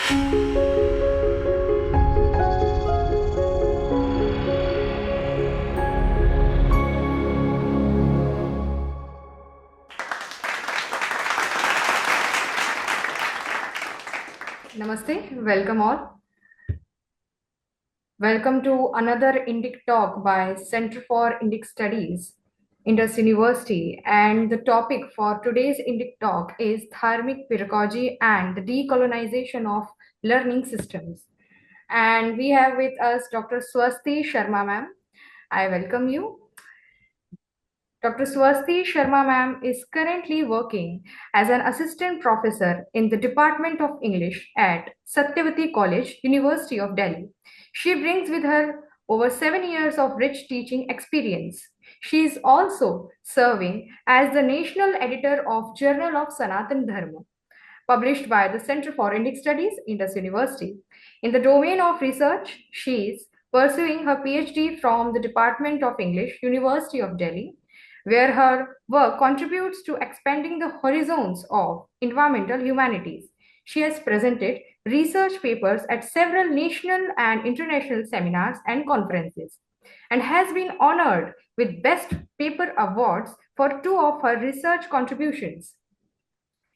Namaste, welcome all. Welcome to another Indic talk by Center for Indic Studies, Indus University. And the topic for today's Indic talk is Dharmic Pedagogy and the Decolonization of Learning Systems. And we have with us Dr. Swasti Sharma ma'am. I welcome you. Dr. Swasti Sharma ma'am is currently working as an assistant professor in the Department of English at Satyavati College, University of Delhi. She brings with her over 7 years of rich teaching experience. She is also serving as the national editor of Journal of Sanatan Dharma, published by the Center for Indic Studies, Indus University. In the domain of research, she is pursuing her PhD from the Department of English, University of Delhi, where her work contributes to expanding the horizons of environmental humanities. She has presented research papers at several national and international seminars and conferences and has been honored with Best Paper Awards for two of her research contributions.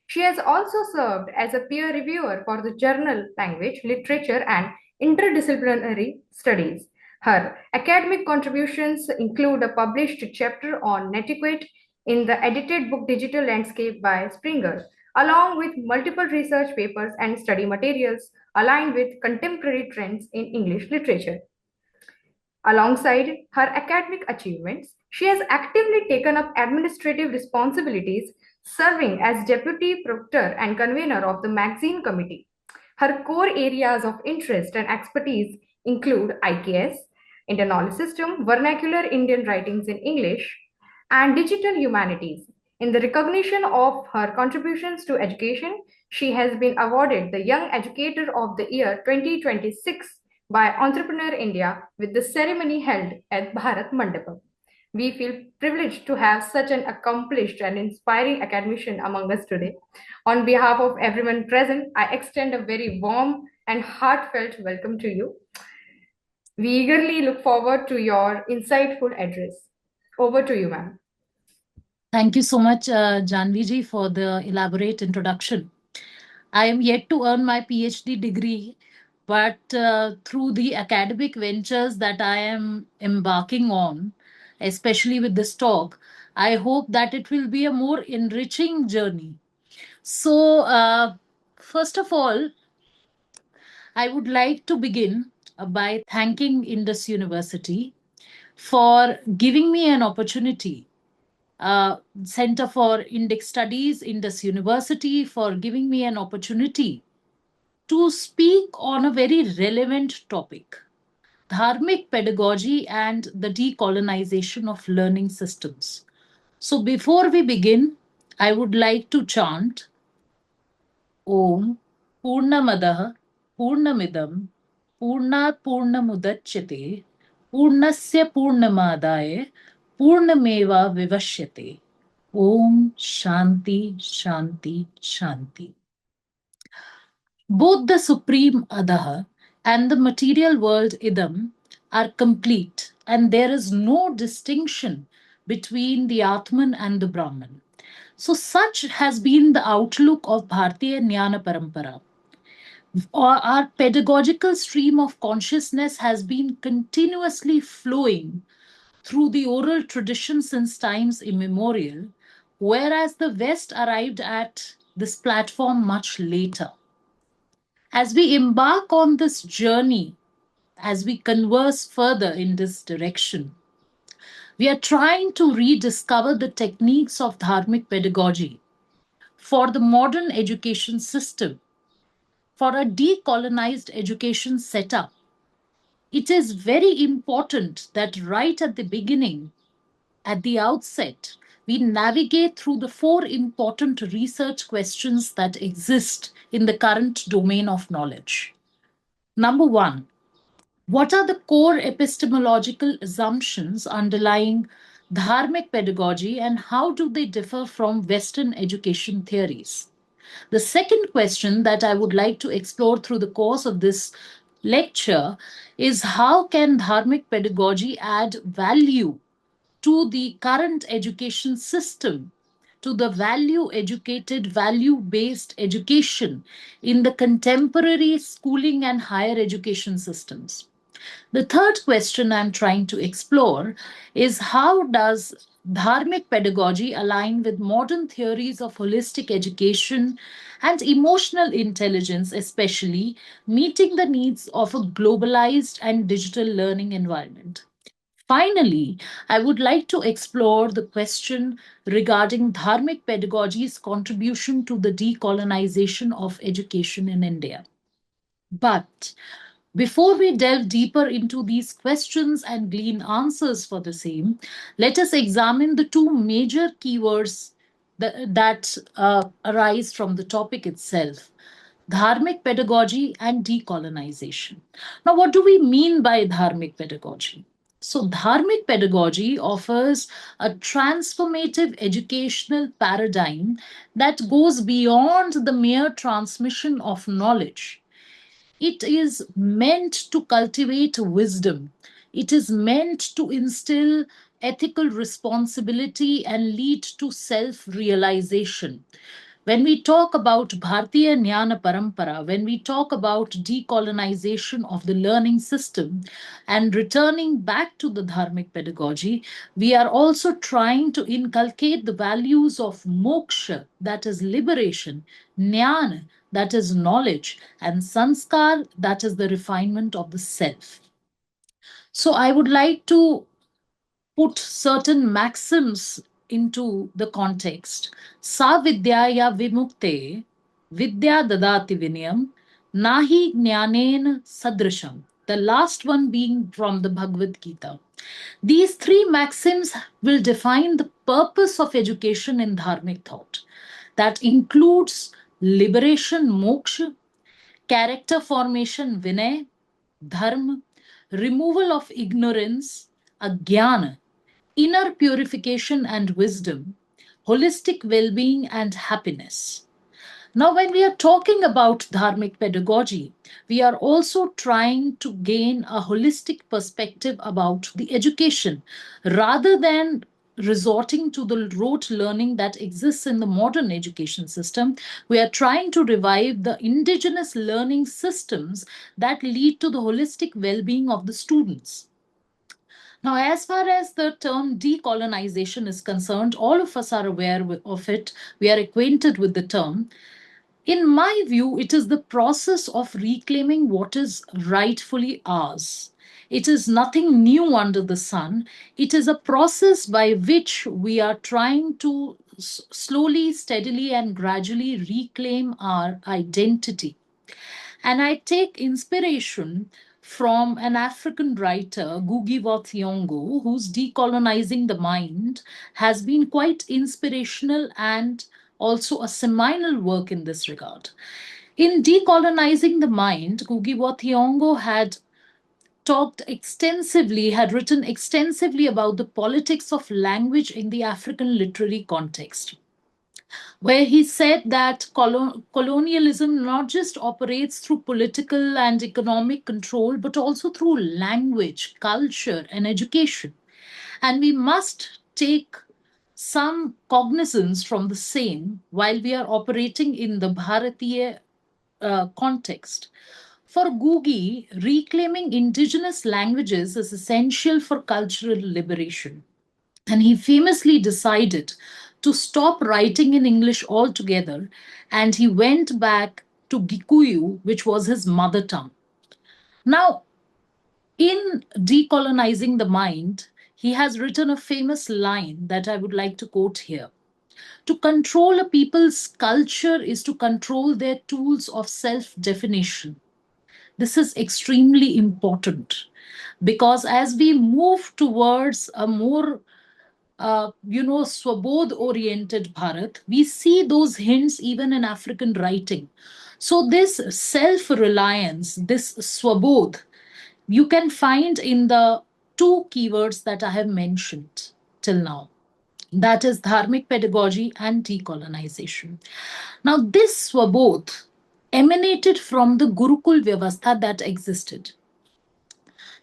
She has also served as a peer reviewer for the journal Language, Literature, and Interdisciplinary Studies. Her academic contributions include a published chapter on netiquette in the edited book Digital Landscape by Springer, along with multiple research papers and study materials aligned with contemporary trends in English literature. Alongside her academic achievements, she has actively taken up administrative responsibilities, serving as deputy proctor and convener of the magazine committee. Her core areas of interest and expertise include IKS, Indian System, vernacular Indian writings in English, and digital humanities. In the recognition of her contributions to education, she has been awarded the Young Educator of the Year 2026 by Entrepreneur India with the ceremony held at Bharat Mandapam. We feel privileged to have such an accomplished and inspiring academician among us today. On behalf of everyone present, I extend a very warm and heartfelt welcome to you. We eagerly look forward to your insightful address. Over to you, ma'am. Thank you so much, Janviji, for the elaborate introduction. I am yet to earn my PhD degree, but through the academic ventures that I am embarking on, especially with this talk, I hope that it will be a more enriching journey. So, first of all, I would like to begin by thanking Indus University for giving me an opportunity, Center for Indic Studies, Indus University, for giving me an opportunity to speak on a very relevant topic: dharmic pedagogy and the decolonization of learning systems. So, before we begin, I would like to chant Om Purnamadah Purnamidam Purnat Purnamudachyate Purnasya Purnamadaya Purnameva Vivashyate. Om Shanti Shanti Shanti. Both the supreme Adaha and the material world Idam are complete, and there is no distinction between the Atman and the Brahman. So, such has been the outlook of Bharatiya Jnana Parampara. Our pedagogical stream of consciousness has been continuously flowing through the oral tradition since times immemorial, whereas the West arrived at this platform much later. As we embark on this journey, as we converse further in this direction, we are trying to rediscover the techniques of dharmic pedagogy for the modern education system, for a decolonized education setup. It is very important that right at the beginning, at the outset, we navigate through the four important research questions that exist in the current domain of knowledge. Number one, what are the core epistemological assumptions underlying dharmic pedagogy and how do they differ from Western education theories? The second question that I would like to explore through the course of this lecture is how can dharmic pedagogy add value to the current education system, to the value educated, value based education in the contemporary schooling and higher education systems. The third question I'm trying to explore is how does dharmic pedagogy align with modern theories of holistic education and emotional intelligence, especially meeting the needs of a globalized and digital learning environment? Finally, I would like to explore the question regarding dharmic pedagogy's contribution to the decolonization of education in India. But before we delve deeper into these questions and glean answers for the same, let us examine the two major keywords that arise from the topic itself: dharmic pedagogy and decolonization. Now, what do we mean by dharmic pedagogy? So, dharmic pedagogy offers a transformative educational paradigm that goes beyond the mere transmission of knowledge. It is meant to cultivate wisdom. It is meant to instill ethical responsibility and lead to self realization. When we talk about Bharatiya Jnana Parampara, when we talk about decolonization of the learning system and returning back to the dharmic pedagogy, we are also trying to inculcate the values of moksha, that is liberation, jnana, that is knowledge, and sanskar, that is the refinement of the self. So I would like to put certain maxims into the context. Sa vidyaya vimukte vidya dadati vinayam nahi jnanen sadrasham. The last one being from the Bhagavad Gita. These three maxims will define the purpose of education in dharmic thought. That includes liberation, moksha, character formation, vinay, dharma, removal of ignorance, agyana, inner purification and wisdom, holistic well being and happiness. Now, when we are talking about dharmic pedagogy, we are also trying to gain a holistic perspective about the education rather than resorting to the rote learning that exists in the modern education system. We are trying to revive the indigenous learning systems that lead to the holistic well being of the students. Now, as far as the term decolonization is concerned, all of us are aware of it. We are acquainted with the term. In my view, it is the process of reclaiming what is rightfully ours. It is nothing new under the sun. It is a process by which we are trying to slowly, steadily, and gradually reclaim our identity. And I take inspiration from an African writer, Ngugi wa Thiong'o, whose Decolonizing the Mind has been quite inspirational and also a seminal work in this regard. In Decolonizing the Mind, Ngugi wa Thiong'o had had written extensively about the politics of language in the African literary context, where he said that colonialism not just operates through political and economic control, but also through language, culture, and education. And we must take some cognizance from the same while we are operating in the Bharatiya context. For Gugi, reclaiming indigenous languages is essential for cultural liberation. And he famously decided to stop writing in English altogether, and he went back to Gikuyu, which was his mother tongue. Now, in Decolonizing the Mind, he has written a famous line that I would like to quote here. To control a people's culture is to control their tools of self definition. This is extremely important because as we move towards a more Swabodh oriented Bharat, we see those hints even in African writing. So, this self reliance, this Swabodh, you can find in the two keywords that I have mentioned till now. that is dharmic pedagogy and decolonization. Now, this were both emanated from the Gurukul Vyavastha that existed.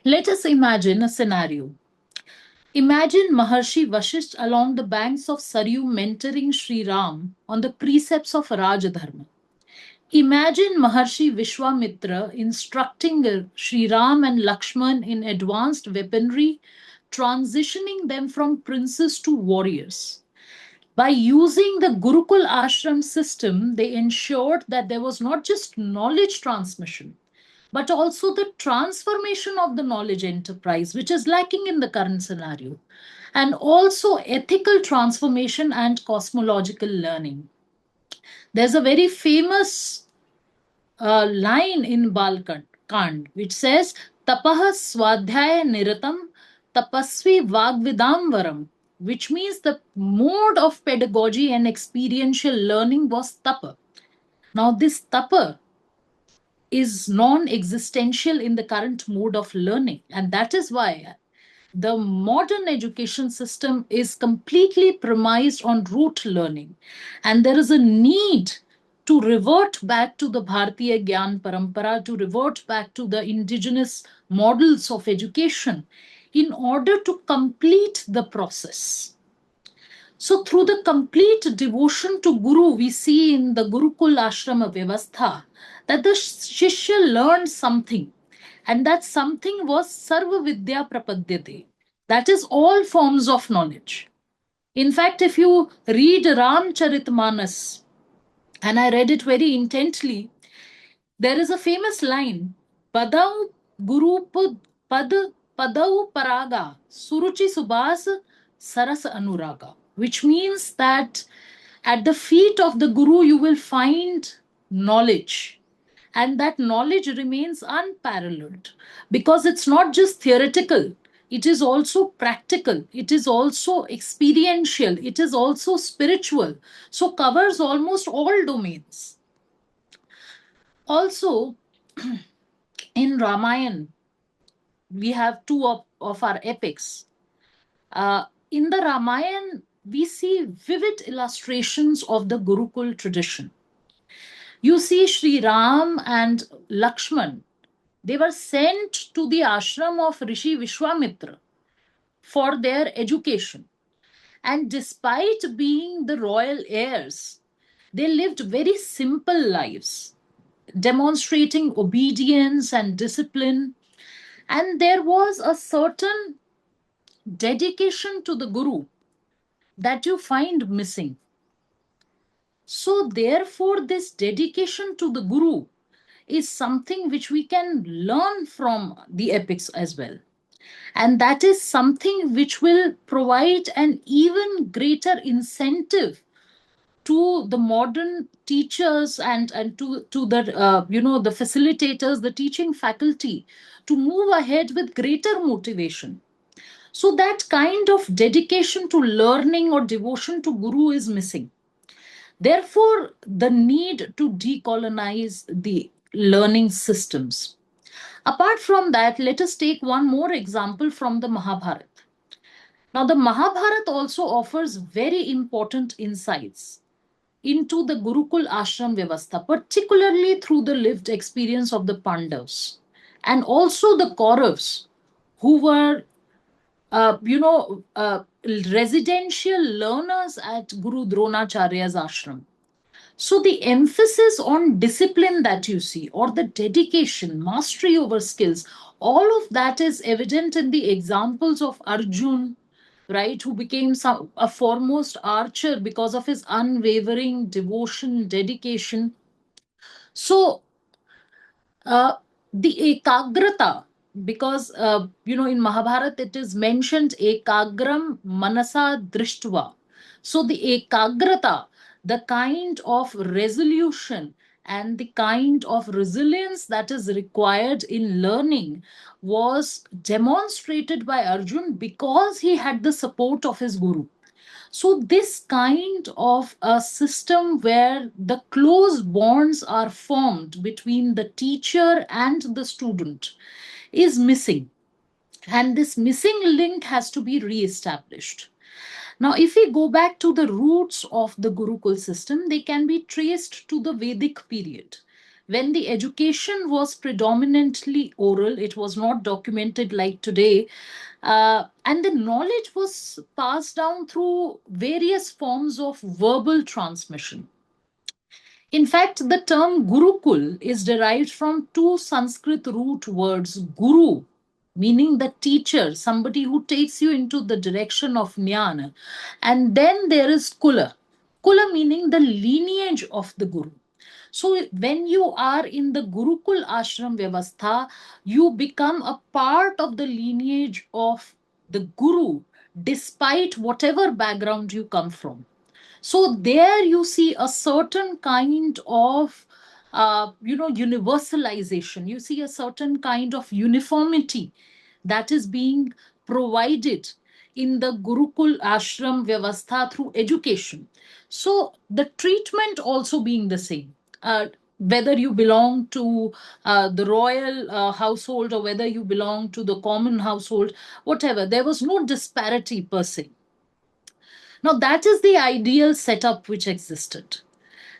Let us imagine a scenario. Imagine Maharshi Vashisht along the banks of Saryu mentoring Sri Ram on the precepts of Rajadharma. Imagine Maharshi Vishwamitra instructing Sri Ram and Lakshman in advanced weaponry, transitioning them from princes to warriors. By using the Gurukul Ashram system, they ensured that there was not just knowledge transmission, but also the transformation of the knowledge enterprise, which is lacking in the current scenario, and also ethical transformation and cosmological learning. There's a very famous line in Balkand which says, Tapaha Swadhyaya Niratam Tapasvi Vagvidamvaram, which means the mode of pedagogy and experiential learning was tapa. Now, this tapa is non existential in the current mode of learning, and that is why the modern education system is completely premised on rote learning, and there is a need to revert back to the Bharatiya Gyan Parampara, to revert back to the indigenous models of education in order to complete the process. So, through the complete devotion to Guru, we see in the Gurukul Ashrama Vyavastha that the Shishya learned something, and that something was Sarva Vidya Prapadyate. That is all forms of knowledge. In fact, if you read Ramcharitmanas, and I read it very intently, there is a famous line, Padau Guru Pad Padau Paraga Suruchi Subhas Saras Anuraga, which means that at the feet of the Guru you will find knowledge. And that knowledge remains unparalleled because it's not just theoretical, it is also practical, it is also experiential, it is also spiritual. So, covers almost all domains. Also, in Ramayana, we have two of our epics. In the Ramayana, we see vivid illustrations of the Gurukul tradition. You see Sri Ram and Lakshman, they were sent to the ashram of Rishi Vishwamitra for their education. And despite being the royal heirs, they lived very simple lives, demonstrating obedience and discipline. And there was a certain dedication to the Guru that you find missing. So, therefore, this dedication to the Guru is something which we can learn from the epics as well. And that is something which will provide an even greater incentive to the modern teachers and to the the facilitators, the teaching faculty, to move ahead with greater motivation. So that kind of dedication to learning or devotion to Guru is missing. Therefore, the need to decolonize the learning systems. Apart from that, let us take one more example from the Mahabharata. Now, the Mahabharata also offers very important insights into the Gurukul Ashram Vyavastha, particularly through the lived experience of the Pandavas and also the Kauravas, who were, residential learners at Guru Dronacharya's ashram. So the emphasis on discipline that you see, or the dedication, mastery over skills, all of that is evident in the examples of Arjun, right, who became a foremost archer because of his unwavering devotion, dedication. So uh, the ekagrata, because in Mahabharata it is mentioned ekagram manasa drishtva. So the ekagrata, the kind of resolution and the kind of resilience that is required in learning was demonstrated by Arjun because he had the support of his guru. So, this kind of a system where the close bonds are formed between the teacher and the student is missing. And this missing link has to be re established. Now, if we go back to the roots of the Gurukul system, they can be traced to the Vedic period. When the education was predominantly oral, it was not documented like today, and the knowledge was passed down through various forms of verbal transmission. In fact, the term Gurukul is derived from two Sanskrit root words, Guru, meaning the teacher, somebody who takes you into the direction of Jnana. And then there is Kula. Kula meaning the lineage of the Guru. So when you are in the Gurukul Ashram Vyavastha, you become a part of the lineage of the Guru, despite whatever background you come from. So there you see a certain kind of universalization. You see a certain kind of uniformity that is being provided in the Gurukul Ashram Vyavastha through education. So the treatment also being the same. Whether you belong to the royal household or whether you belong to the common household, whatever, there was no disparity per se. Now, that is the ideal setup which existed.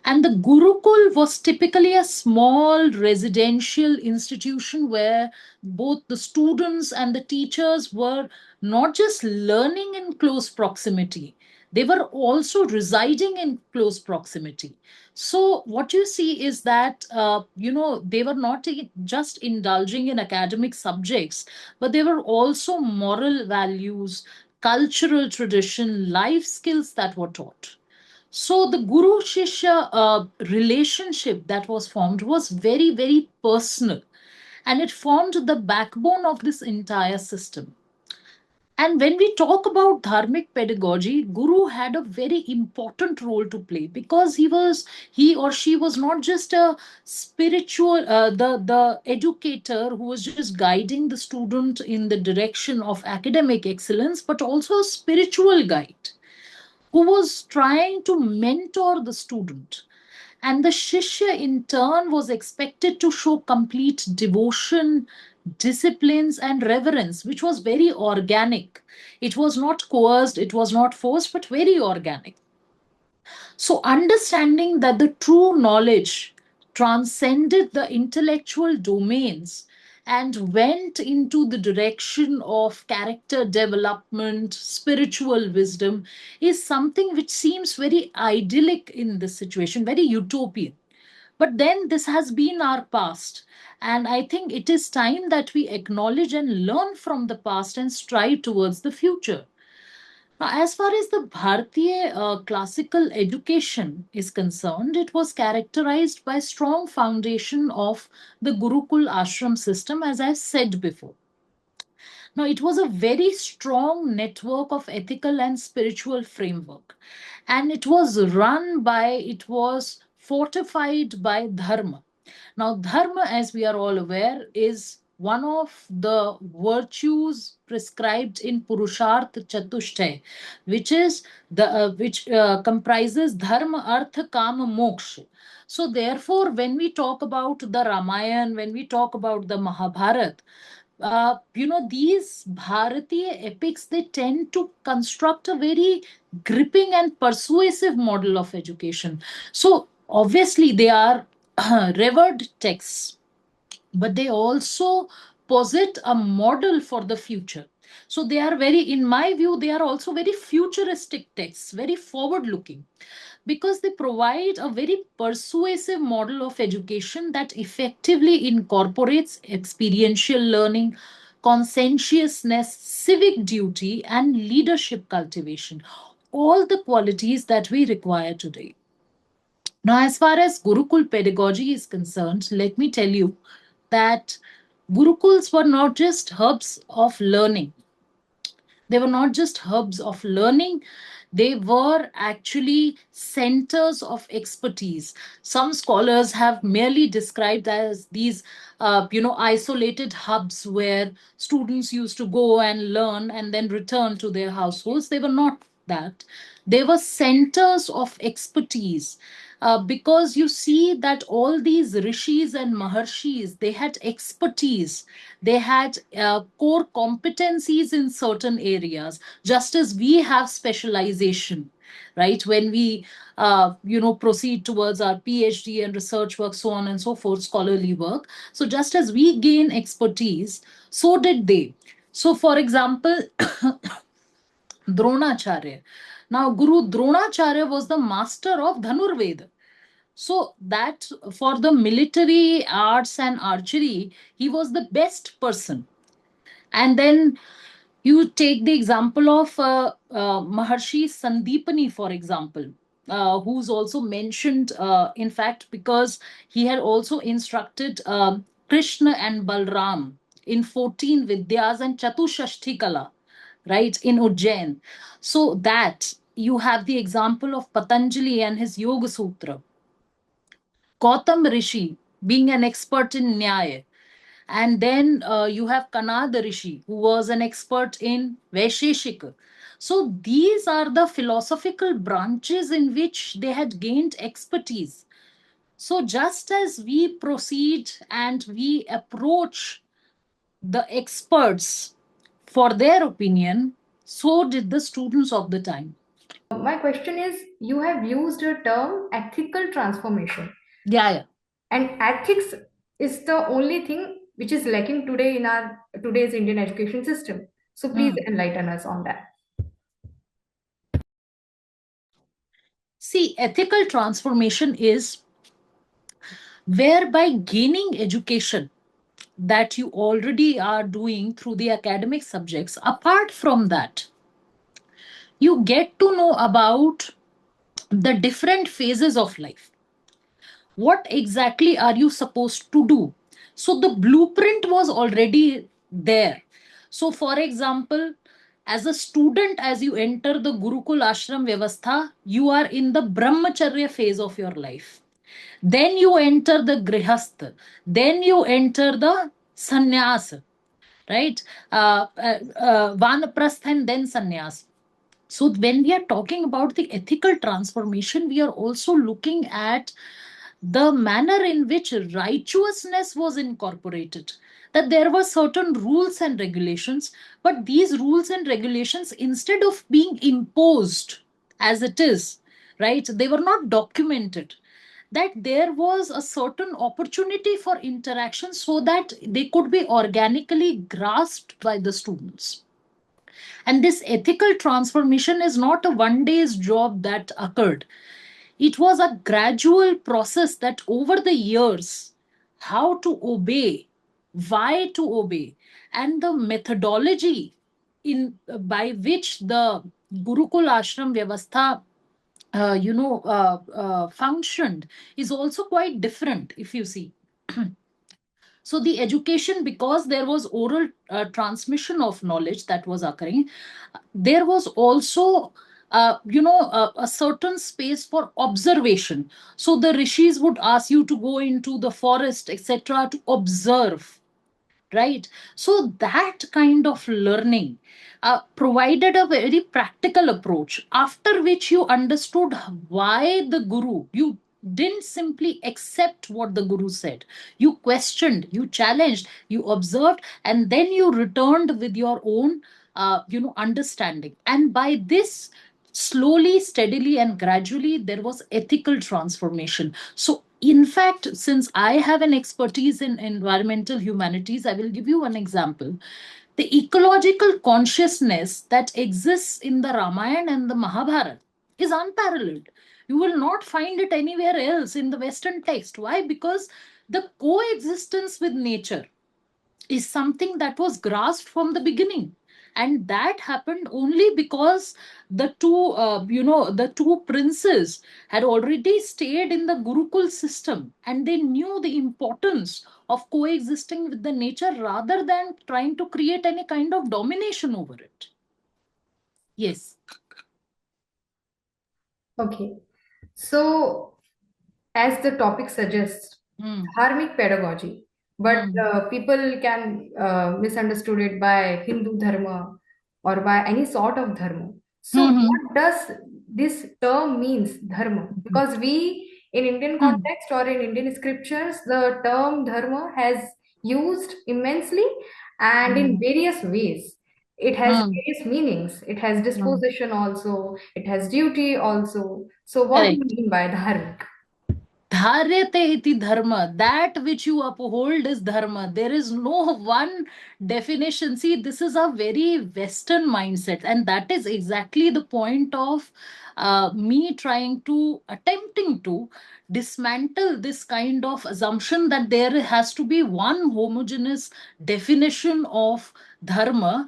And the Gurukul was typically a small residential institution where both the students and the teachers were not just learning in close proximity, they were also residing in close proximity. So, what you see is that, they were not just indulging in academic subjects, but they were also moral values, cultural tradition, life skills that were taught. So the Guru Shishya relationship that was formed was very, very personal, and it formed the backbone of this entire system. And when we talk about dharmic pedagogy, Guru had a very important role to play because he or she was not just a spiritual the educator who was just guiding the student in the direction of academic excellence, but also a spiritual guide who was trying to mentor the student. And the Shishya, in turn, was expected to show complete devotion, disciplines, and reverence, which was very organic. It was not coerced, it was not forced, but very organic. So, understanding that the true knowledge transcended the intellectual domains and went into the direction of character development, spiritual wisdom, is something which seems very idyllic in this situation, very utopian. But then this has been our past. And I think it is time that we acknowledge and learn from the past and strive towards the future. Now, as far as the Bharatiya classical education is concerned, it was characterized by strong foundation of the Gurukul ashram system, as I said before. Now, it was a very strong network of ethical and spiritual framework, and it was fortified by dharma. Now, dharma, as we are all aware, is one of the virtues prescribed in Purusharth Chatushtay, which comprises dharma, artha, kama, moksha. So, therefore, when we talk about the Ramayana, when we talk about the Mahabharata, these Bharatiya epics, they tend to construct a very gripping and persuasive model of education. So, obviously, they are revered texts, but they also posit a model for the future. So they are very, in my view, they are also very futuristic texts, very forward looking, because they provide a very persuasive model of education that effectively incorporates experiential learning, conscientiousness, civic duty, and leadership cultivation, all the qualities that we require today. Now, as far as Gurukul pedagogy is concerned, let me tell you that Gurukuls were not just hubs of learning. They were not just hubs of learning, they were actually centers of expertise. Some scholars have merely described as these isolated hubs where students used to go and learn and then return to their households. They were not that they were centers of expertise, because you see that all these rishis and maharshis, they had expertise, they had core competencies in certain areas, just as we have specialization, right? When we proceed towards our PhD and research work, so on and so forth, scholarly work. So just as we gain expertise, so did they. So for example, Dronacharya. Now, Guru Dronacharya was the master of Dhanurveda. So, that for the military arts and archery, he was the best person. And then you take the example of Maharshi Sandipani, for example, who's also mentioned, in fact, because he had also instructed Krishna and Balram in 14 Vidyas and Chatushashti Kala, right, in Ujjain. So that you have the example of Patanjali and his Yoga Sutra, Gautam Rishi being an expert in Nyaya, and then you have Kanada Rishi, who was an expert in Vaisheshika. So these are the philosophical branches in which they had gained expertise. So just as we proceed and we approach the experts for their opinion, so did the students of the time. My question is, you have used a term ethical transformation, Yeah, yeah. and ethics is the only thing which is lacking today in our today's Indian education system. So please Hmm. enlighten us on that. See, ethical transformation is whereby gaining education that you already are doing through the academic subjects, apart from that, you get to know about the different phases of life. What exactly are you supposed to do? So the blueprint was already there. So, for example, as a student, as you enter the Gurukul Ashram Vyavastha, you are in the Brahmacharya phase of your life. Then you enter the Grihastha. Then you enter the Sannyas, right? Vanaprastha and then Sannyas. So when we are talking about the ethical transformation, we are also looking at the manner in which righteousness was incorporated, that there were certain rules and regulations, but these rules and regulations, instead of being imposed as it is, right, they were not documented, that there was a certain opportunity for interaction so that they could be organically grasped by the students. And this ethical transformation is not a one day's job that occurred. It was a gradual process that over the years, how to obey, why to obey, and the methodology in by which the Gurukul Ashram Vyavastha functioned is also quite different, if you see. So the education, because there was oral transmission of knowledge that was occurring, there was also a certain space for observation. So the rishis would ask you to go into the forest, etc., to observe, right? So that kind of learning provided a very practical approach, after which you understood why the guru, you didn't simply accept what the guru said, you questioned, you challenged, you observed, and then you returned with your own understanding. And by this, slowly, steadily, and gradually, there was ethical transformation. So in fact, since I have an expertise in environmental humanities, I will give you one example. The ecological consciousness that exists in the Ramayana and the Mahabharata is unparalleled. You will not find it anywhere else in the Western text. Why? Because the coexistence with nature is something that was grasped from the beginning, and that happened only because the two princes had already stayed in the Gurukul system, and they knew the importance of coexisting with the nature rather than trying to create any kind of domination over it. Yes. Okay. So, as the topic suggests, Hmm. dharmic pedagogy, but Hmm. people can misunderstood it by Hindu dharma or by any sort of dharma. So Mm-hmm. what does this term means, dharma? Because we, in Indian context or in Indian scriptures, the term dharma has used immensely and in Mm-hmm. various ways. It has various meanings. It has Mm-hmm. disposition also. It has duty also. So what do you Correct. mean by dharmic? Dharyate iti dharma. That which you uphold is dharma. There is no one definition. See, this is a very Western mindset, and that is exactly the point of me trying to attempting to dismantle this kind of assumption that there has to be one homogeneous definition of dharma.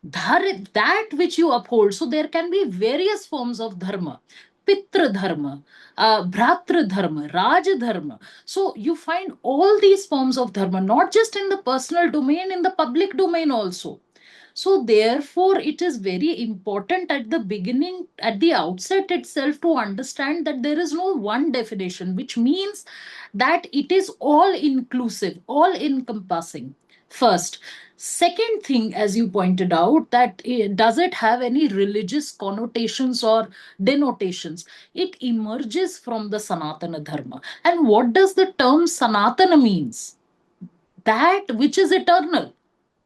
That which you uphold. So there can be various forms of dharma. Pitra dharma, Bhratra dharma, Raja dharma. So you find all these forms of dharma, not just in the personal domain, in the public domain also. So therefore, it is very important at the beginning, at the outset itself, to understand that there is no one definition, which means that it is all inclusive, all encompassing. First. Second thing, as you pointed out, that does it have any religious connotations or denotations? It emerges from the Sanatana Dharma. And what does the term Sanatana means? That which is eternal,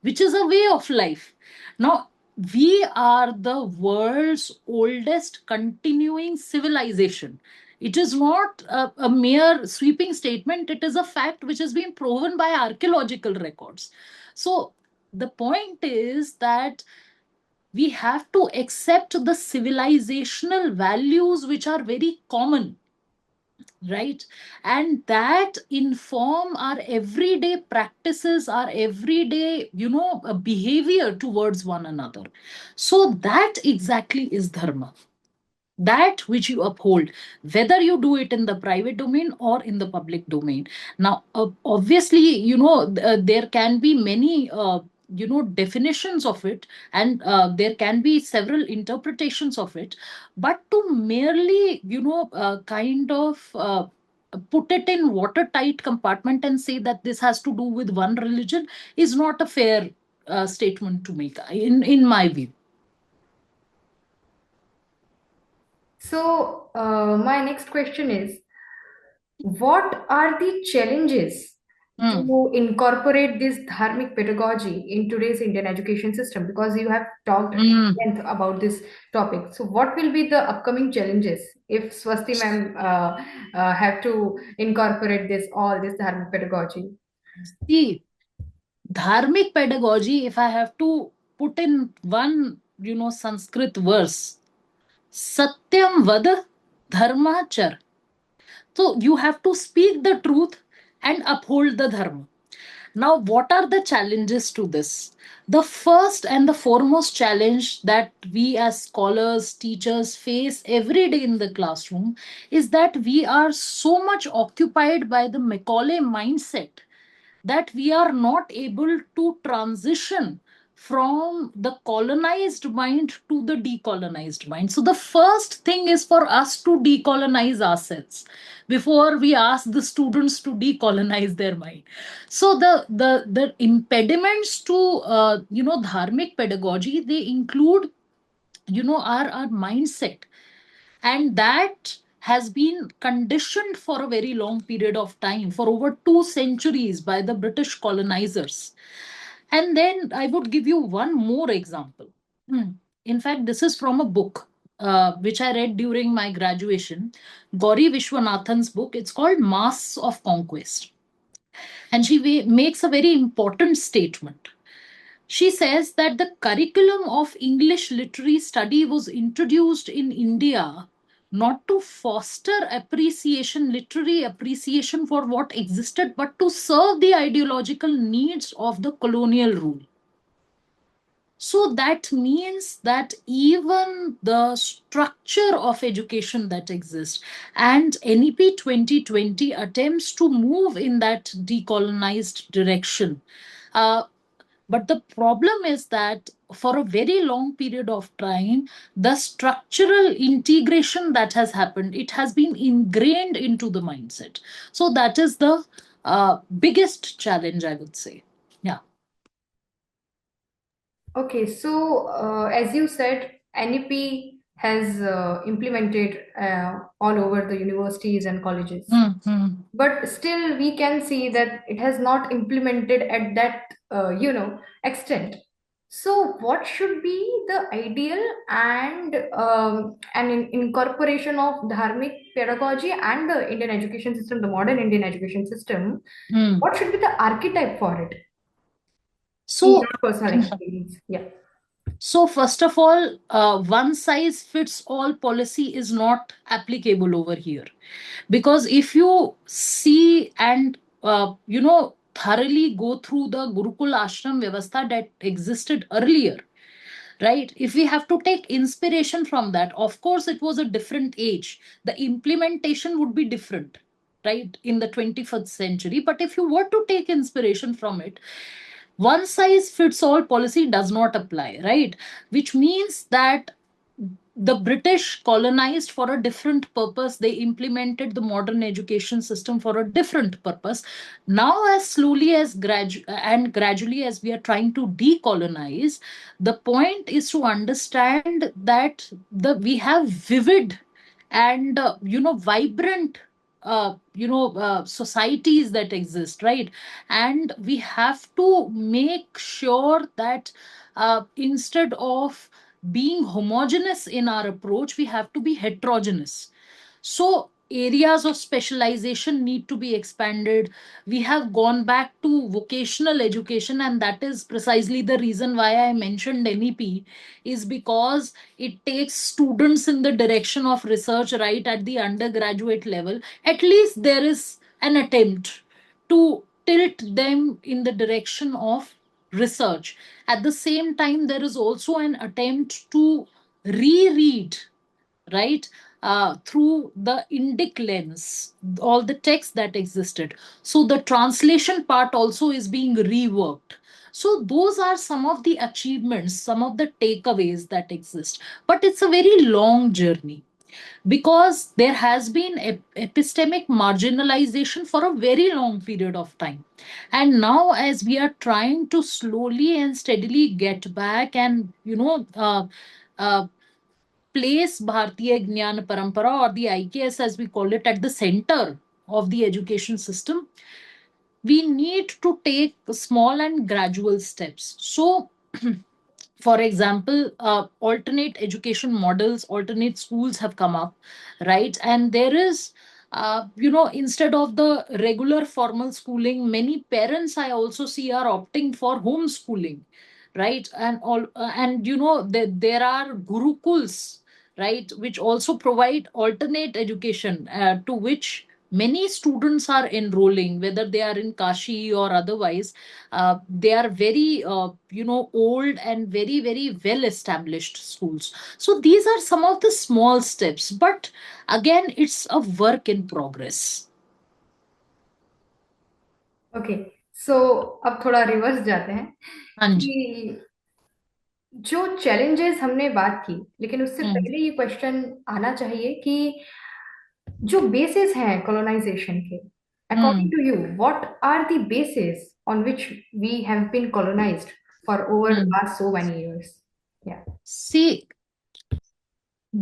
which is a way of life. Now, we are the world's oldest continuing civilization. It is not a mere sweeping statement, it is a fact which has been proven by archaeological records. So, the point is that we have to accept the civilizational values which are very common, right? And that inform our everyday practices, our everyday behavior towards one another. So that exactly is dharma, that which you uphold, whether you do it in the private domain or in the public domain. Now obviously, there can be many definitions of it, and there can be several interpretations of it, but to merely kind of put it in watertight compartment and say that this has to do with one religion is not a fair statement to make, in my view. So, my next question is, what are the challenges Hmm. to incorporate this dharmic pedagogy in today's Indian education system? Because you have talked at Hmm. length about this topic. So, what will be the upcoming challenges if Swasti ma'am have to incorporate this dharmic pedagogy? See, dharmic pedagogy, if I have to put in one, Sanskrit verse, Satyam Vad Dharma Char. So you have to speak the truth and uphold the dharma. Now, what are the challenges to this? The first and the foremost challenge that we as scholars, teachers face every day in the classroom is that we are so much occupied by the Macaulay mindset that we are not able to transition from the colonized mind to the decolonized mind. So, the first thing is for us to decolonize ourselves before we ask the students to decolonize their mind. So, the impediments to dharmic pedagogy, they include our mindset, and that has been conditioned for a very long period of time, for over 2 centuries, by the British colonizers. And then I would give you one more example. Hmm. In fact, this is from a book which I read during my graduation, Gauri Vishwanathan's book. It's called Masks of Conquest. And she makes a very important statement. She says that the curriculum of English literary study was introduced in India not to foster appreciation, literary appreciation for what existed, but to serve the ideological needs of the colonial rule. So that means that even the structure of education that exists, and NEP 2020 attempts to move in that decolonized direction. Uh, but the problem is that for a very long period of time, the structural integration that has happened, it has been ingrained into the mindset. So that is the biggest challenge, I would say. Yeah. Okay, so as you said, NEP has implemented all over the universities and colleges. Hmm. But still, we can see that it has not implemented at that, extent. So, what should be the ideal and incorporation of dharmic pedagogy and the Indian education system, the modern Indian education system? Hmm. What should be the archetype for it in So, your personal experience? Yeah. so first of all, one size fits all policy is not applicable over here, because if you see and thoroughly go through the Gurukul Ashram Vyavastha that existed earlier, right? If we have to take inspiration from that, of course, it was a different age. The implementation would be different, right, in the 21st century. But if you were to take inspiration from it, one size fits all policy does not apply, right? Which means that the British colonized for a different purpose. They implemented the modern education system for a different purpose. Now, as slowly as gradually as we are trying to decolonize, the point is to understand that we have vivid and vibrant societies that exist, right? And we have to make sure that instead of being homogeneous in our approach, we have to be heterogeneous. So areas of specialization need to be expanded. We have gone back to vocational education, and that is precisely the reason why I mentioned NEP, is because it takes students in the direction of research right at the undergraduate level. At least there is an attempt to tilt them in the direction of research. At the same time, there is also an attempt to reread, right, through the Indic lens, all the text that existed. So the translation part also is being reworked. So those are some of the achievements, some of the takeaways that exist. But it's a very long journey, because there has been epistemic marginalization for a very long period of time. And now, as we are trying to slowly and steadily get back and uh, place Bharatiya Gyan Parampara, or the IKS as we call it, at the center of the education system, we need to take small and gradual steps. So, for example, alternate education models, alternate schools have come up, right? And there is, instead of the regular formal schooling, many parents I also see are opting for homeschooling, right? And all, and there are gurukuls, right, which also provide alternate education, to which many students are enrolling, whether they are in Kashi or otherwise. They are very old and very very well established schools. So these are some of the small steps, but again, it's a work in progress. Okay, so अब थोड़ा reverse जाते हैं हाँ जी। कि जो challenges हमने बात की, लेकिन उससे हम्म। पहले ये क्वेश्चन आना चाहिए कि जो बेसिस हैं कॉलोनाइजेशन के, according hmm. To you what are the basis on which we have been colonised for over the hmm. Past so many years? Yeah. See,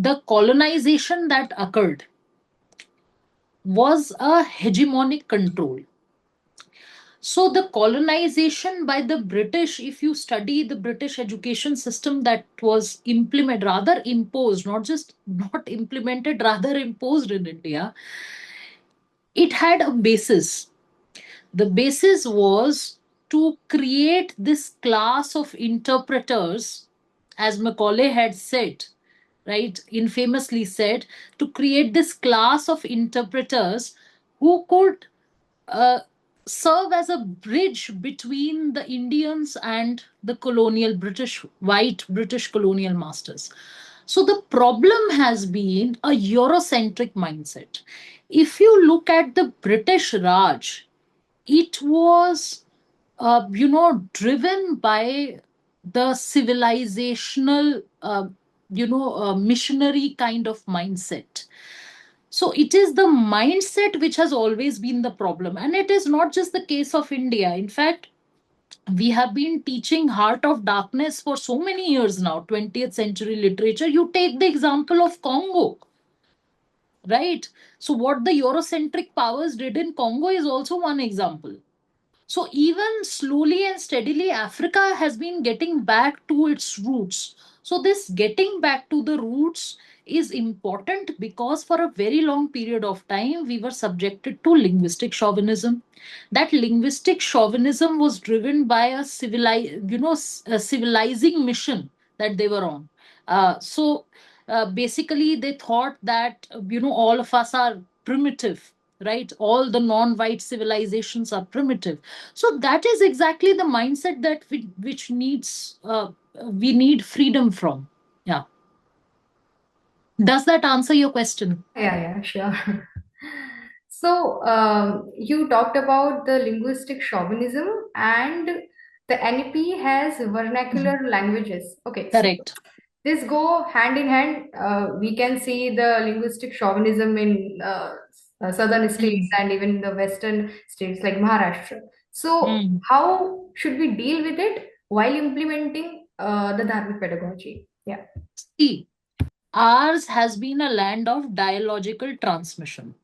the colonization that occurred was a hegemonic control. So, the colonization by the British, if you study the British education system that was implemented, rather imposed, not just not implemented, rather imposed in India, it had a basis. The basis was to create this class of interpreters, as Macaulay had said, right, infamously said, to create this class of interpreters who could uh, serve as a bridge between the Indians and the colonial British, white British colonial masters. So the problem has been a Eurocentric mindset. If you look at the British Raj, it was, driven by the civilizational, missionary kind of mindset. So it is the mindset which has always been the problem. And it is not just the case of India. In fact, We have been teaching Heart of Darkness for so many years now, 20th century literature. You take the example of Congo, right? So, what the Eurocentric powers did in Congo is also one example. So, even slowly and steadily, Africa has been getting back to its roots. So, this getting back to the roots is important because for a very long period of time, we were subjected to linguistic chauvinism. That linguistic chauvinism was driven by a a civilizing mission that they were on. Basically, they thought that all of us are primitive, right? All the non-white civilizations are primitive. So that is exactly the mindset that which needs we need freedom from. Yeah. Does that answer your question? Yeah, sure. So, you talked about the linguistic chauvinism and the NEP has Mhm. vernacular languages. Okay, so Correct. this go hand in hand. We can see the linguistic chauvinism in southern states Mm. and even the western states like Maharashtra. So, Mm. how should we deal with it while implementing the Dharmic pedagogy? Yeah. See, ours has been a land of dialogical transmission.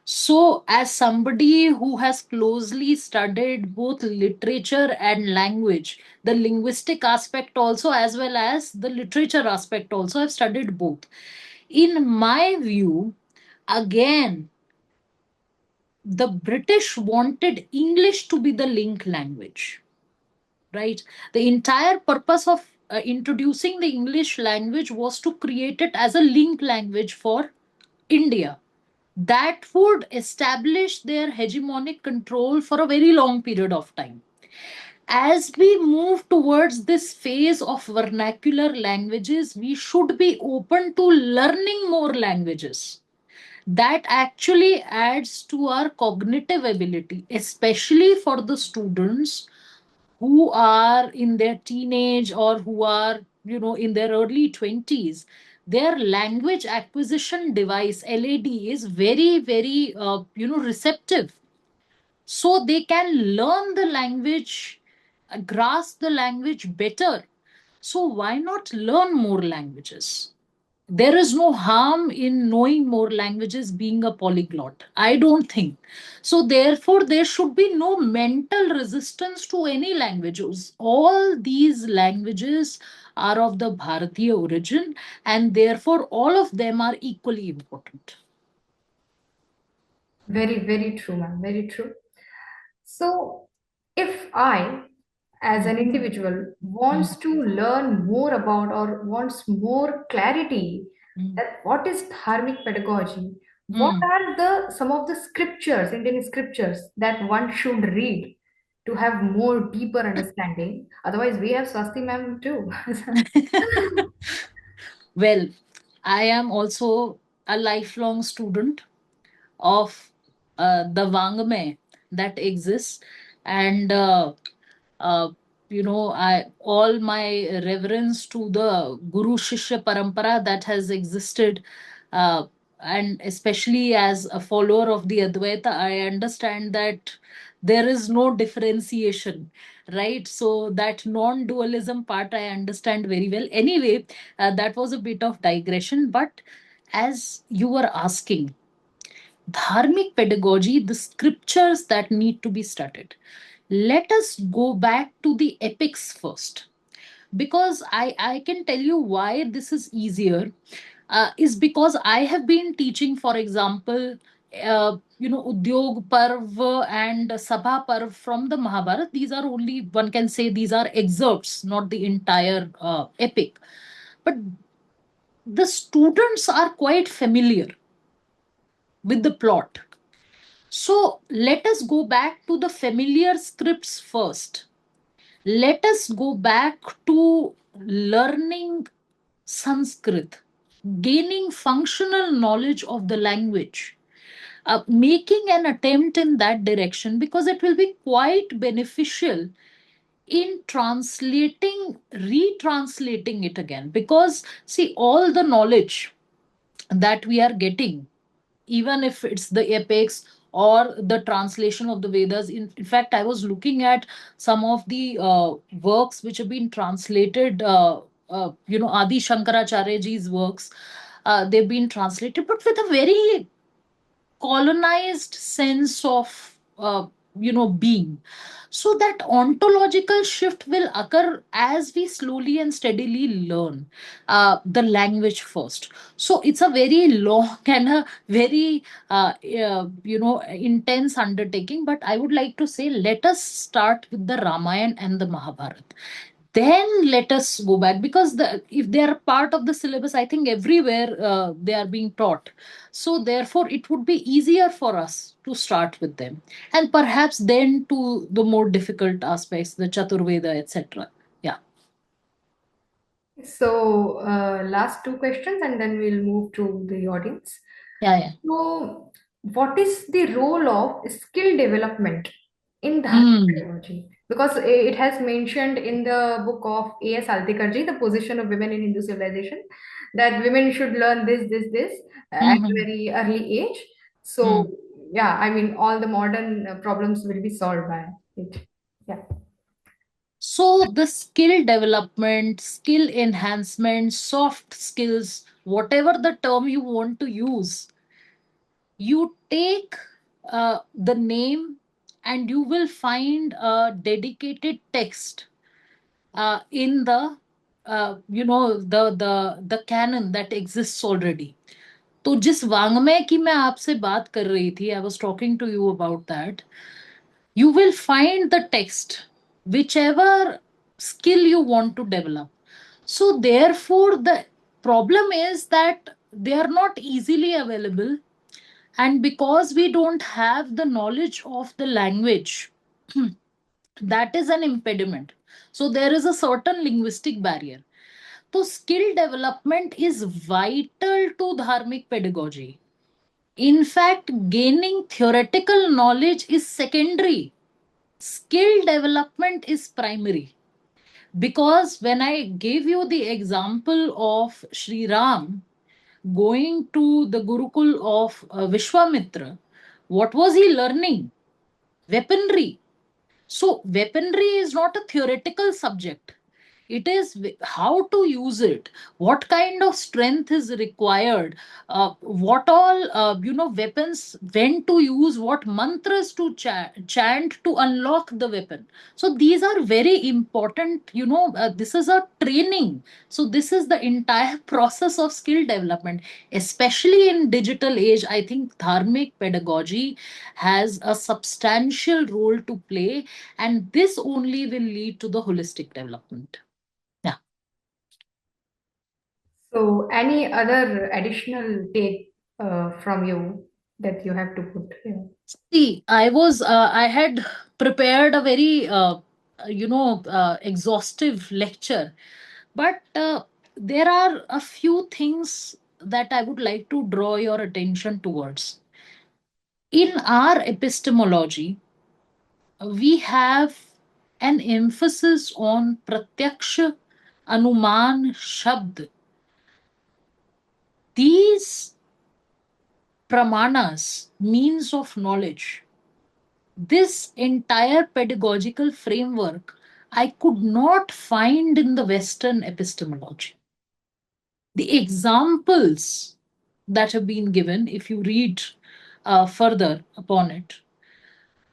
So, as somebody who has closely studied both literature and language, the linguistic aspect also, as well as the literature aspect also, I've studied both. In my view, again, the British wanted English to be the link language, right? The entire purpose of introducing the English language was to create it as a link language for India that would establish their hegemonic control for a very long period of time. As we move towards this phase of vernacular languages, we should be open to learning more languages. That actually adds to our cognitive ability, especially for the students who are in their teenage or who are in their early 20s. Their language acquisition device, LAD, is very very receptive, so they can learn the language, grasp the language better. So why not learn more languages? There is no harm in knowing more languages, being a polyglot, I don't think. So therefore there should be no mental resistance to any languages. All these languages are of the Bharatiya origin, and therefore all of them are equally important. Very, very true, ma'am. Very true. So, if I, as an Mm, individual, mm, wants to learn more about or wants more clarity mm, that what is dharmic pedagogy, what mm. are the some of the scriptures, Indian scriptures that one should read to have more deeper understanding? Otherwise, we have Swasti ma'am too. Well, I am also a lifelong student of the Wangme that exists, and uh, I all my reverence to the Guru Shishya Parampara that has existed, uh, and especially as a follower of the Advaita, I understand that there is no differentiation, right? So that non-dualism part I understand very well. Anyway, that was a bit of digression, but as you were asking, dharmic pedagogy, the scriptures that need to be studied. Let us go back to the epics first, because I can tell you why this is easier. Is because I have been teaching, for example, Udyog Parv and Sabha Parv from the Mahabharata. These are only, one can say, these are excerpts, not the entire epic. But the students are quite familiar with the plot. So let us go back to the familiar scripts first. Let us go back to learning Sanskrit, gaining functional knowledge of the language, making an attempt in that direction, because it will be quite beneficial in translating, retranslating it again. Because, see, all the knowledge that we are getting, even if it's the epics or the translation of the Vedas. In fact, I was looking at some of the works which have been translated, Adi Shankaracharya ji's works. They've been translated, but with a very colonized sense of being. So that ontological shift will occur as we slowly and steadily learn the language first. So it's a very long and a very intense undertaking, but I would like to say, let us start with the Ramayana and the Mahabharata, then let us go back, because if they are part of the syllabus, I think everywhere they are being taught. So therefore it would be easier for us to start with them, and perhaps then to the more difficult aspects, the Chaturveda, etc. Yeah. So, last two questions, and then we'll move to the audience. Yeah, yeah. So, what is the role of skill development in Dharma Mm. pedagogy? Because it has mentioned in the book of A.S. Altikarji, The Position of Women in Hindu Civilization, that women should learn this at a Mm-hmm. very early age. So, Mm. yeah, I mean, all the modern problems will be solved by it. Yeah. So the skill development, skill enhancement, soft skills, whatever the term you want to use, you take the name and you will find a dedicated text in the the canon that exists already. तो जिस वांग्मय की मैं आपसे बात कर रही थी, I was talking to you about that, you will find the text, whichever skill you want to develop. So therefore the problem is that they are not easily available, and because we don't have the knowledge of the language, that is an impediment. So there is a certain linguistic barrier. So skill development is vital to dharmic pedagogy. In fact, gaining theoretical knowledge is secondary. Skill development is primary. Because when I gave you the example of Sri Ram going to the Gurukul of Vishwamitra, what was he learning? Weaponry. So, weaponry is not a theoretical subject. It is how to use it, what kind of strength is required, what all weapons, when to use, what mantras to chant to unlock the weapon. So these are very important. This is a training. So this is the entire process of skill development, especially in digital age. I think dharmic pedagogy has a substantial role to play, and this only will lead to the holistic development. Yeah. So, any other additional take from you that you have to put here? See, I had prepared a very, exhaustive lecture, but there are a few things that I would like to draw your attention towards. In our epistemology, we have an emphasis on pratyaksha, anuman, shabd. These pramanas, means of knowledge, this entire pedagogical framework I could not find in the Western epistemology. The examples that have been given, if you read further upon it,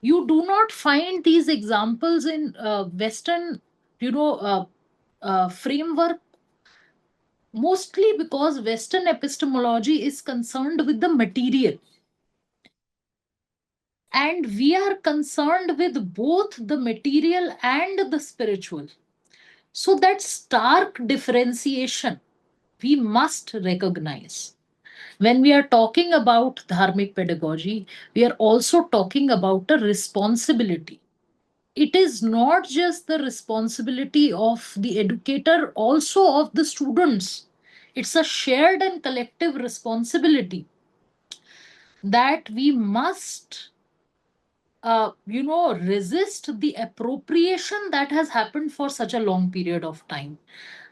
you do not find these examples in Western, framework, mostly because Western epistemology is concerned with the material, and we are concerned with both the material and the spiritual. So, that stark differentiation we must recognize. When we are talking about dharmic pedagogy, we are also talking about a responsibility. It is not just the responsibility of the educator, also of the students. It's a shared and collective responsibility that we must resist the appropriation that has happened for such a long period of time.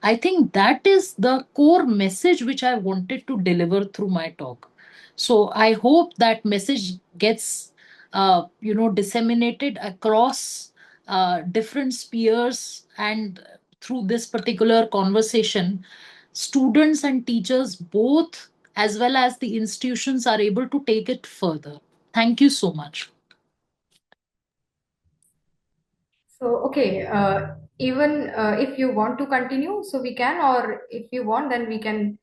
I think that is the core message which I wanted to deliver through my talk. So I hope that message gets disseminated across different spheres, and through this particular conversation, students and teachers both, as well as the institutions, are able to take it further. Thank you so much. So, okay, even if you want to continue, so we can, or if you want, then we can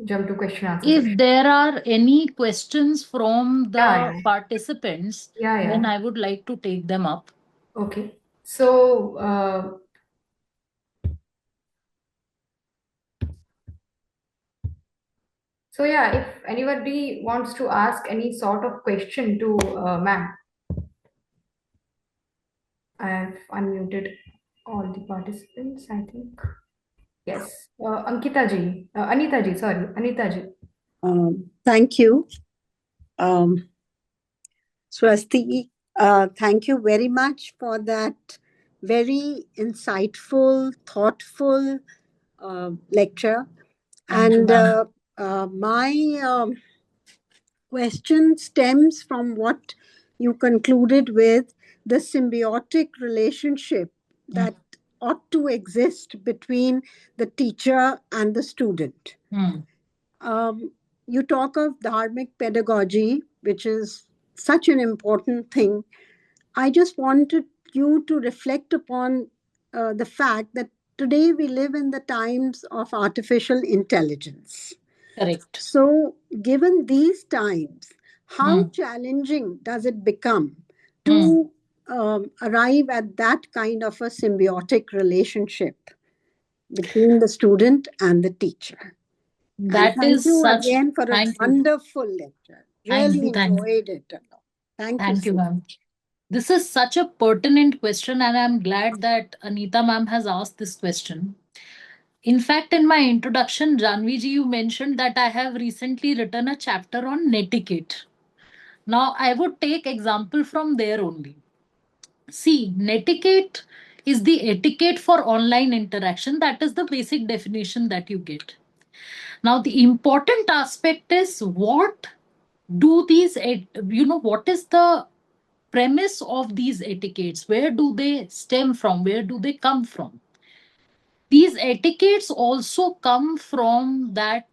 jump to question answer If session. there are any questions from Yeah, the yeah, participants, yeah, then yeah. I would like to take them up. Okay. So, so yeah, if anybody wants to ask any sort of question to ma'am, I have unmuted all the participants, I think. Yes. Ankita ji, Anita ji, sorry, Anita ji. Thank you. Swasti, thank you very much for that very insightful, thoughtful lecture. Thank you, And ma'am. my question stems from what you concluded with, the symbiotic relationship Mm, that ought to exist between the teacher and the student. mm, You talk of dharmic pedagogy, which is such an important thing. I just wanted you to reflect upon the fact that today we live in the times of artificial intelligence. correct. So, given these times, how Mm, challenging does it become mm. to arrive at that kind of a symbiotic relationship between the student and the teacher? And That thank is you such. again for a Thank you. wonderful lecture. Thank Really you. enjoyed it a lot. Thank you Thank you, so ma'am. much. This is such a pertinent question, and I'm glad that Anita ma'am has asked this question. In fact, in my introduction, Janvi ji, you mentioned that I have recently written a chapter on netiquette. Now, I would take example from there only. See, netiquette is the etiquette for online interaction. That is the basic definition that you get. Now, the important aspect is what do these, what is the premise of these etiquettes? Where do they stem from? Where do they come from? These etiquettes also come from that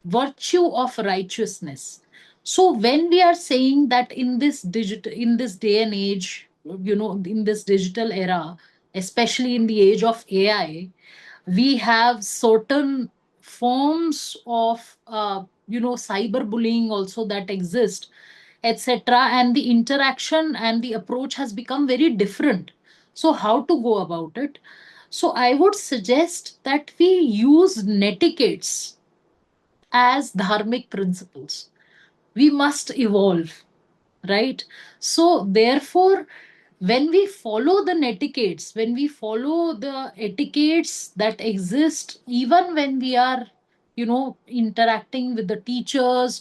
virtue of righteousness. So when we are saying that in this day and age, in this digital era, especially in the age of AI, we have certain forms of cyberbullying also that exist, etc., and the interaction and the approach has become very different. So how to go about it? So I would suggest that we use netiquettes as dharmic principles. We must evolve, right? So, therefore, when we follow the etiquettes, when we follow the etiquettes that exist, even when we are, interacting with the teachers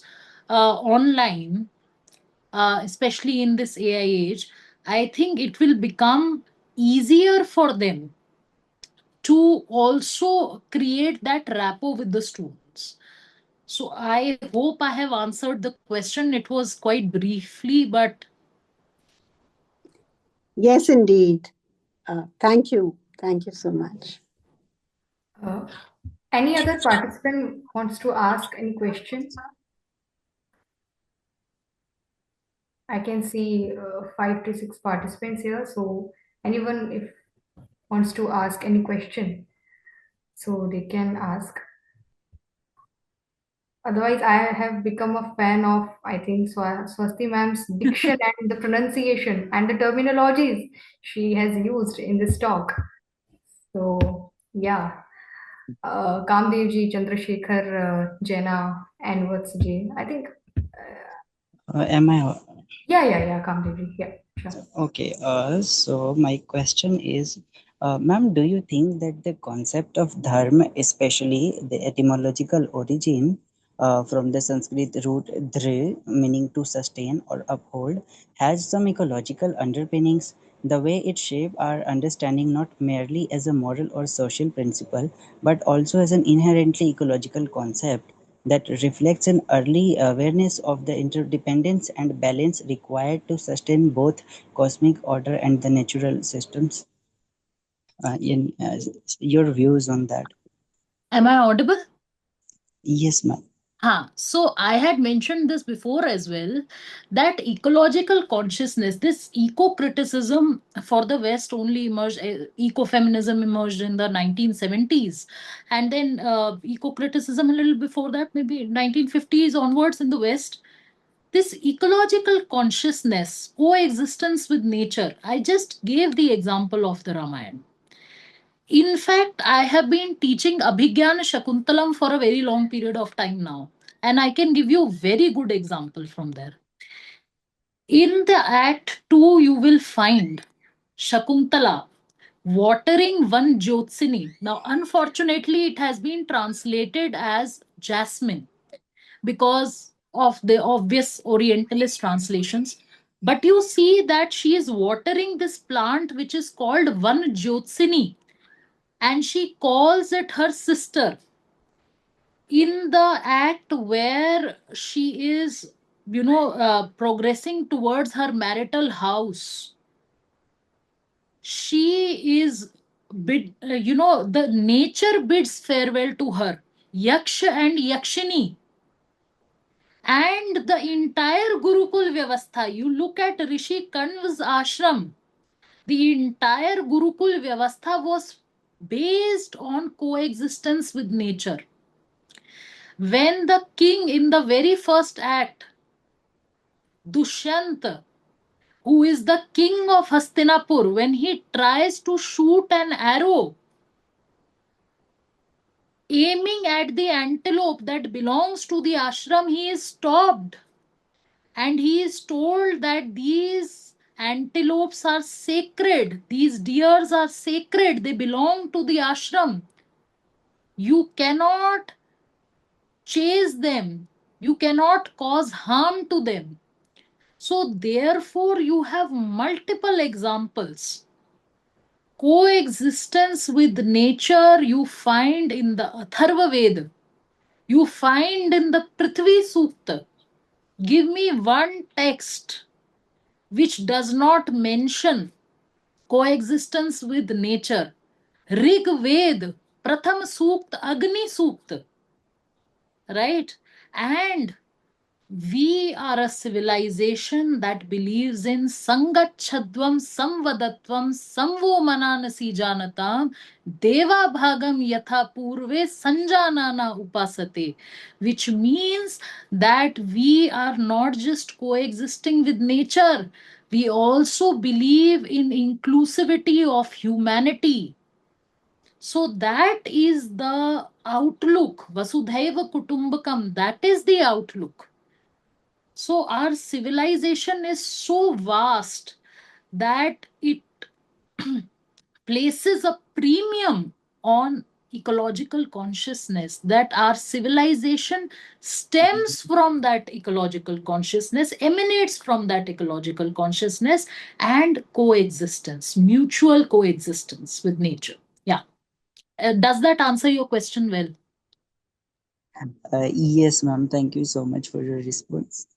online, especially in this AI age, I think it will become easier for them to also create that rapport with the students. So I hope I have answered the question. It was quite briefly, but Yes, indeed. Thank you. Thank you so much. Uh, any other participant wants to ask any question? I can see 5 to 6 participants here. So anyone if wants to ask any question, so they can ask. Otherwise, I have become a fan of, I think, Swasti ma'am's diction and the pronunciation and the terminologies she has used in this talk. So, yeah. Kamdev ji, Chandrasekhar, Jena, and what's J? I think, Am I yeah, Kamdev ji, yeah, sure. okay? So my question is, ma'am, do you think that the concept of dharma, especially the etymological origin from the Sanskrit root dhr, meaning to sustain or uphold, has some ecological underpinnings? The way it shapes our understanding not merely as a moral or social principle, but also as an inherently ecological concept. that reflects an early awareness of the interdependence and balance required to sustain both cosmic order and the natural systems. Your views on that? Am I audible? Yes, ma'am. So I had mentioned this before as well, that ecological consciousness, this eco-criticism for the West only emerged, ecofeminism emerged in the 1970s. And then eco-criticism a little before that, maybe 1950s onwards in the West. This ecological consciousness, coexistence with nature, I just gave the example of the Ramayana. In fact, I have been teaching Abhigyan Shakuntalam for a very long period of time now. And I can give you a very good example from there. In the Act 2, you will find Shakuntala watering one Jyotsini. Now, unfortunately, it has been translated as Jasmine because of the obvious Orientalist translations. But you see that she is watering this plant which is called Van Jyotsini, and she calls it her sister. In the act where she is, progressing towards her marital house, she is the nature bids farewell to her, Yaksha and Yakshini. And the entire Gurukul Vyavastha, you look at Rishi Kanv's ashram, the entire Gurukul Vyavastha was based on coexistence with nature. When the king in the very first act, Dushyant, who is the king of Hastinapur, when he tries to shoot an arrow aiming at the antelope that belongs to the ashram, he is stopped. And he is told that these antelopes are sacred, these deers are sacred, they belong to the ashram. You cannot chase them, you cannot cause harm to them. So, therefore, you have multiple examples. Coexistence with nature you find in the Atharva Veda, you find in the Prithvi Sukta. Give me one text which does not mention coexistence with nature. Rig Ved, Pratham Sukta, Agni Sukta, right? And we are a civilization that believes in Sangachadvam, Samvadatvam, Samvo Mananasi Janatam, Deva Bhagam Yatha Purve Sanjanana Upasate, which means that we are not just coexisting with nature, we also believe in inclusivity of humanity. So that is the outlook. Vasudhaiva Kutumbakam, that is the outlook. So our civilization is so vast that it places a premium on ecological consciousness, that our civilization stems from that ecological consciousness, emanates from that ecological consciousness, and coexistence, mutual coexistence with nature. Yeah. Does that answer your question well? Yes, ma'am. Thank you so much for your response.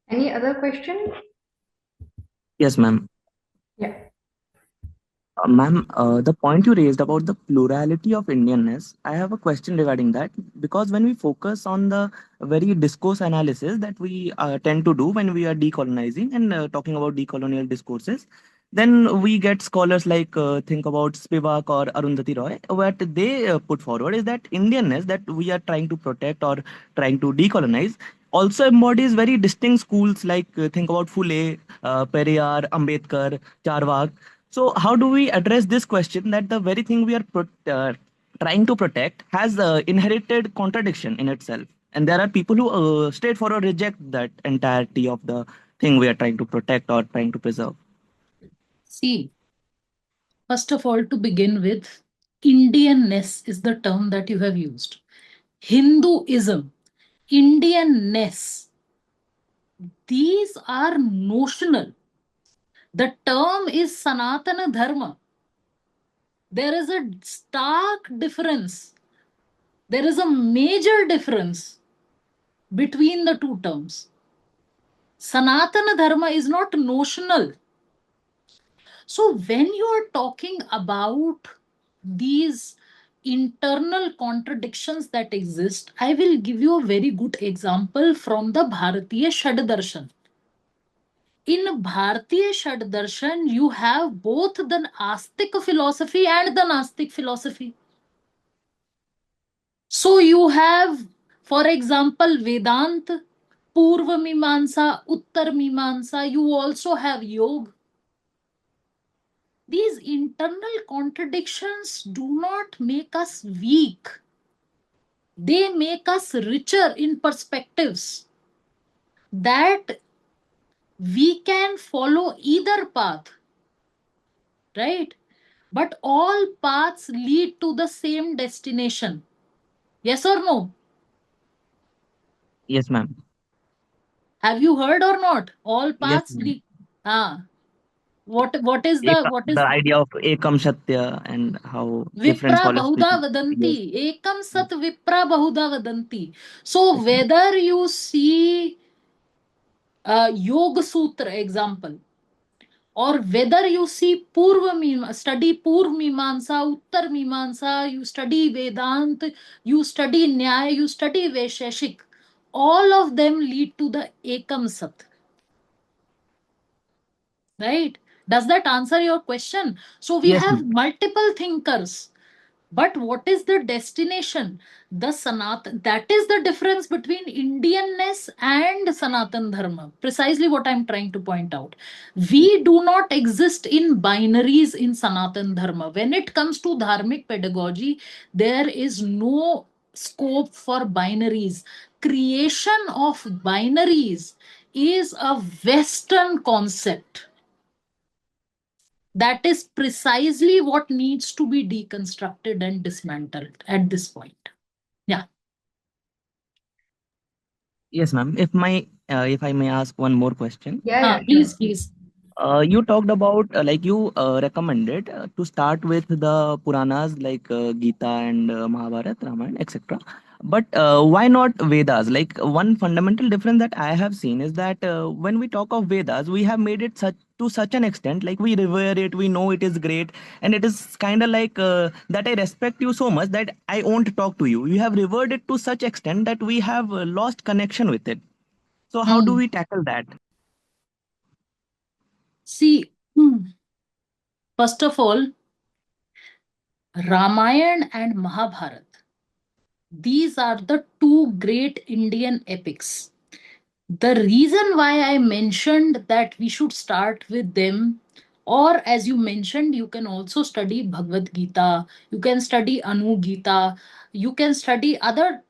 Any other question? Yes, ma'am. Yeah. Ma'am, the point you raised about the plurality of Indianness, I have a question regarding that, because when we focus on the very discourse analysis that we tend to do when we are decolonizing and talking about decolonial discourses, then we get scholars like think about Spivak or Arundhati Roy. What they put forward is that Indianness that we are trying to protect or trying to decolonize also embodies very distinct schools like think about Phule, Periyar, Ambedkar, Charvak. So, how do we address this question that the very thing we are trying to protect has inherited contradiction in itself? And there are people who straightforward reject that entirety of the thing we are trying to protect or trying to preserve. See, first of all, to begin with, Indianness is the term that you have used. Hinduism, Indianness, these are notional. The term is Sanatana Dharma. There is a stark difference There is a major difference between the two terms. Sanatana Dharma is not notional. So when you are talking about these internal contradictions that exist, I will give you a very good example from the Bharatiya Shaddarshan. In Bharatiya Shaddarshan, you have both the Astic philosophy and the Nastic philosophy. So you have, for example, Vedanta, Purva Mimamsa, Uttar Mimamsa. You also have Yoga. These internal contradictions do not make us weak. They make us richer in perspectives that we can follow either path, right? But all paths lead to the same destination. Yes or no? Yes, ma'am. Have you heard or not? All Yes, paths ma'am. lead. Ah, what is The idea of Ekam Satya and how different Vipra scholars Bahuda speak. Yes. Vadanti. Ekam Sat Vipra Bahuda Vadanti. So Yes, ma'am. whether you see Yoga Sutra example, or whether you see study Purva Mimamsa, Uttar Mimamsa, you study Vedant, you study Nyaya, you study Vaisheshik, all of them lead to the Ekam Sat. Right? Does that answer your question? So we Yes, have ma'am. multiple thinkers. But what is the destination? The Sanatan. That is the difference between Indianness and Sanatan Dharma. Precisely what I'm trying to point out. We do not exist in binaries in Sanatan Dharma. When it comes to dharmic pedagogy, there is no scope for binaries. Creation of binaries is a Western concept. That is precisely what needs to be deconstructed and dismantled at this point. Yeah. Yes, ma'am. If I may ask one more question. Yeah, Please, sure. please. You talked about like you recommended to start with the Puranas like Gita and Mahabharata, Ramayana, etc. But why not Vedas? Like one fundamental difference that I have seen is that when we talk of Vedas, we have made it such an extent, like we revere it, we know it is great, and it is kind of like that I respect you so much that I won't talk to you. You have revered it to such extent that we have lost connection with it. So how do Hmm. we tackle that? See, first of all, Ramayana and Mahabharata. These are the two great Indian epics. The reason why I mentioned that we should start with them, or as you mentioned, you can also study Bhagavad Gita, you can study Anu Gita, you can study other,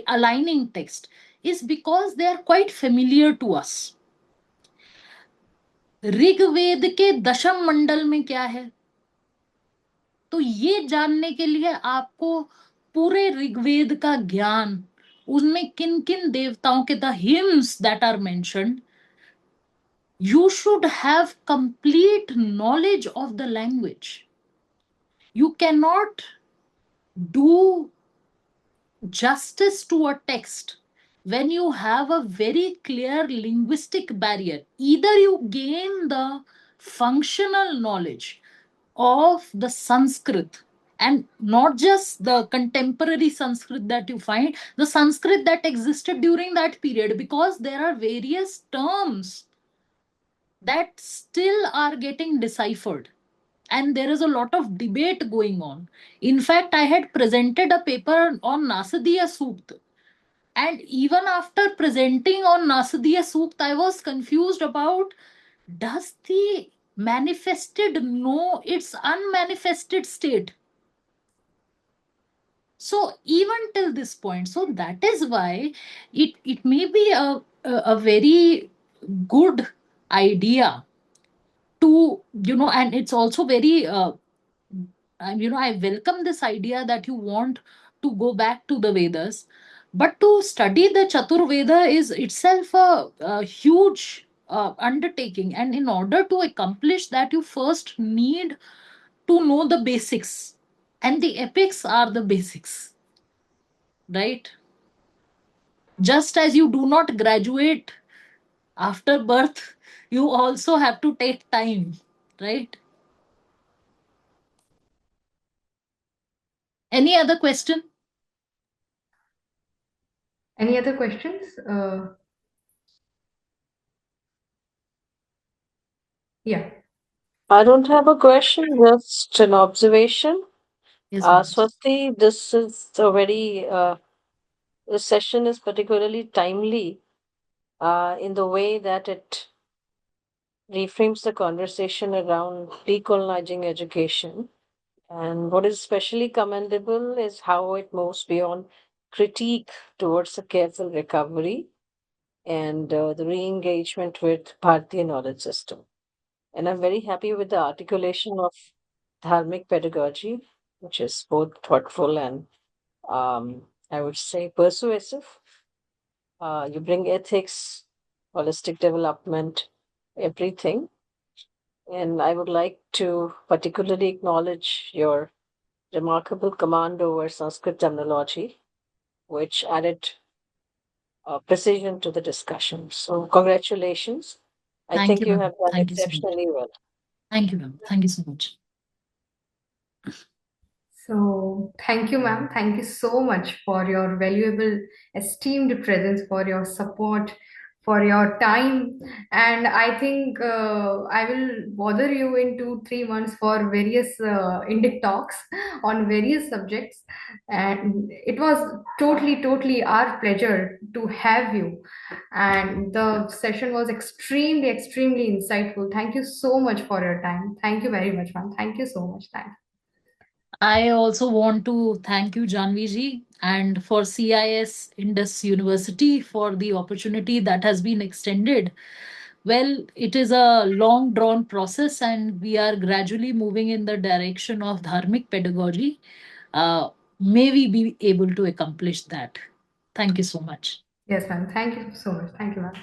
aligning text, is because they are quite familiar to us. Rigveda के दशम मंडल में क्या है, तो ये जानने के लिए आपको पूरे ऋग्वेद का ज्ञान, उनमें किन किन देवताओं के the hymns that are mentioned, you should have complete knowledge of the language. You cannot do justice to a text when you have a very clear linguistic barrier. Either you gain the functional knowledge of the Sanskrit, and not just the contemporary Sanskrit that you find, the Sanskrit that existed during that period, because there are various terms that still are getting deciphered. And there is a lot of debate going on. In fact, I had presented a paper on Nasadiya Sukt. And even after presenting on Nasadiya Sukt, I was confused about, does the manifested know its unmanifested state? So even till this point, so that is why it may be a very good idea to, and it's also very I welcome this idea that you want to go back to the Vedas, but to study the Chaturveda is itself a huge undertaking, and in order to accomplish that, you first need to know the basics. And the epics are the basics, right? Just as you do not graduate after birth, you also have to take time, right? Any other question? Any other questions? Yeah. I don't have a question, just an observation. Yes, ma'am. Swasti, this is a very, this session is particularly timely in the way that it reframes the conversation around decolonizing education. And what is especially commendable is how it moves beyond critique towards a careful recovery and the re engagement with Bharatiya knowledge system. And I'm very happy with the articulation of dharmic pedagogy, which is both thoughtful and I would say persuasive. You bring ethics, holistic development, everything. And I would like to particularly acknowledge your remarkable command over Sanskrit terminology, which added precision to the discussion. So, congratulations. I Thank think you, you ma'am. have done Thank you so much. exceptionally well. Thank you, ma'am. Thank you so much. So thank you, ma'am. Thank you so much for your valuable, esteemed presence, for your support, for your time. And I think I will bother you in 2, 3 months for various Indic talks on various subjects. And it was totally our pleasure to have you. And the session was extremely insightful. Thank you so much for your time. Thank you very much, ma'am. Thank you so much. Thanks. I also want to thank you, Janvi ji, and for CIS Indus University for the opportunity that has been extended. Well, it is a long drawn process, and we are gradually moving in the direction of dharmic pedagogy. May we be able to accomplish that. Thank you so much. Yes, ma'am. Thank you so much. Thank you, ma'am.